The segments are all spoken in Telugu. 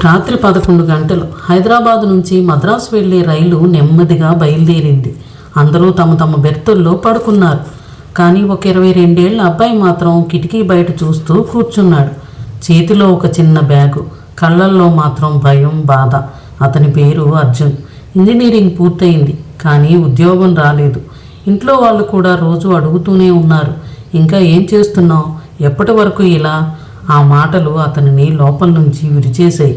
రాత్రి 11 గంటలు హైదరాబాద్ నుంచి మద్రాసు వెళ్లే రైలు నెమ్మదిగా బయలుదేరింది. అందరూ తమ తమ బెర్తుల్లో పడుకున్నారు. కానీ ఒక 22 ఏళ్ల అబ్బాయి మాత్రం కిటికీ బయట చూస్తూ కూర్చున్నాడు. చేతిలో ఒక చిన్న బ్యాగు, కళ్ళల్లో మాత్రం భయం, బాధ. అతని పేరు అర్జున్. ఇంజనీరింగ్ పూర్తయింది, కానీ ఉద్యోగం రాలేదు. ఇంట్లో వాళ్ళు కూడా రోజు అడుగుతూనే ఉన్నారు, ఇంకా ఏం చేస్తున్నావు, ఎప్పటి వరకు ఇలా? ఆ మాటలు అతనిని లోపల నుంచి విరిచేశాయి.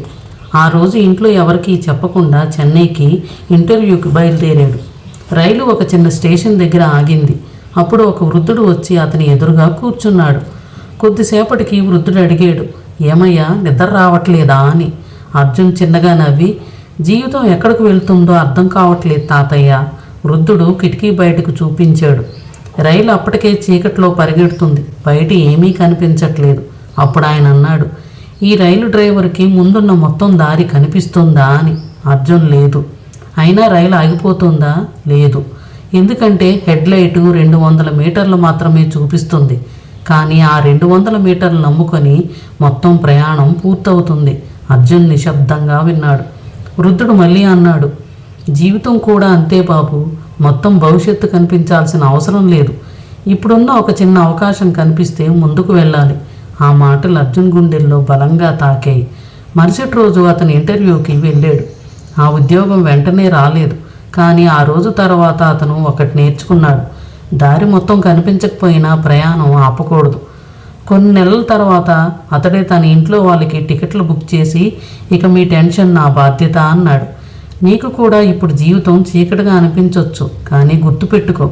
ఆ రోజు ఇంట్లో ఎవరికీ చెప్పకుండా చెన్నైకి ఇంటర్వ్యూకి బయలుదేరాడు. రైలు ఒక చిన్న స్టేషన్ దగ్గర ఆగింది. అప్పుడు ఒక వృద్ధుడు వచ్చి అతని ఎదురుగా కూర్చున్నాడు. కొద్దిసేపటికి వృద్ధుడు అడిగాడు, ఏమయ్యా, నిద్ర రావట్లేదా అని. అర్జున్ చిన్నగా నవ్వి, జీవితం ఎక్కడికి వెళ్తుందో అర్థం కావట్లేదు తాతయ్య. వృద్ధుడు కిటికీ బయటకు చూపించాడు. రైలు అప్పటికే చీకట్లో పరిగెడుతుంది, బయట ఏమీ కనిపించట్లేదు. అప్పుడు ఆయన అన్నాడు, ఈ రైలు డ్రైవర్కి ముందున్న మొత్తం దారి కనిపిస్తుందా అని. అర్జున్ లేదు. అయినా రైలు ఆగిపోతుందా? లేదు. ఎందుకంటే హెడ్లైటు 200 మీటర్లు మాత్రమే చూపిస్తుంది. కానీ ఆ 200 మీటర్లు నమ్ముకొని మొత్తం ప్రయాణం పూర్తవుతుంది. అర్జున్ నిశ్శబ్దంగా విన్నాడు. వృద్ధుడు మళ్ళీ అన్నాడు, జీవితం కూడా అంతే బాబు. మొత్తం భవిష్యత్తు కనిపించాల్సిన అవసరం లేదు. ఇప్పుడున్న ఒక చిన్న అవకాశం కనిపిస్తే ముందుకు వెళ్ళాలి. ఆ మాటలు అర్జున్ గుండెల్లో బలంగా తాకాయి. మరుసటి రోజు అతను ఇంటర్వ్యూకి వెళ్ళాడు. ఆ ఉద్యోగం వెంటనే రాలేదు. కానీ ఆ రోజు తర్వాత అతను ఒకటి నేర్చుకున్నాడు, దారి మొత్తం కనిపించకపోయినా ప్రయాణం ఆపకూడదు. కొన్ని నెలల తర్వాత అతడే తన ఇంట్లో వాళ్ళకి టికెట్లు బుక్ చేసి, ఇక మీ టెన్షన్ నా బాధ్యత అన్నాడు. నీకు కూడా ఇప్పుడు జీవితం చీకటిగా అనిపించవచ్చు, కానీ గుర్తుపెట్టుకో,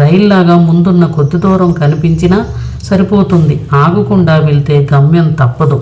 రైల్లాగా ముందున్న కొద్ది దూరం కనిపించినా సరిపోతుంది. ఆగకుండా వెళ్తే గమ్యం తప్పదు.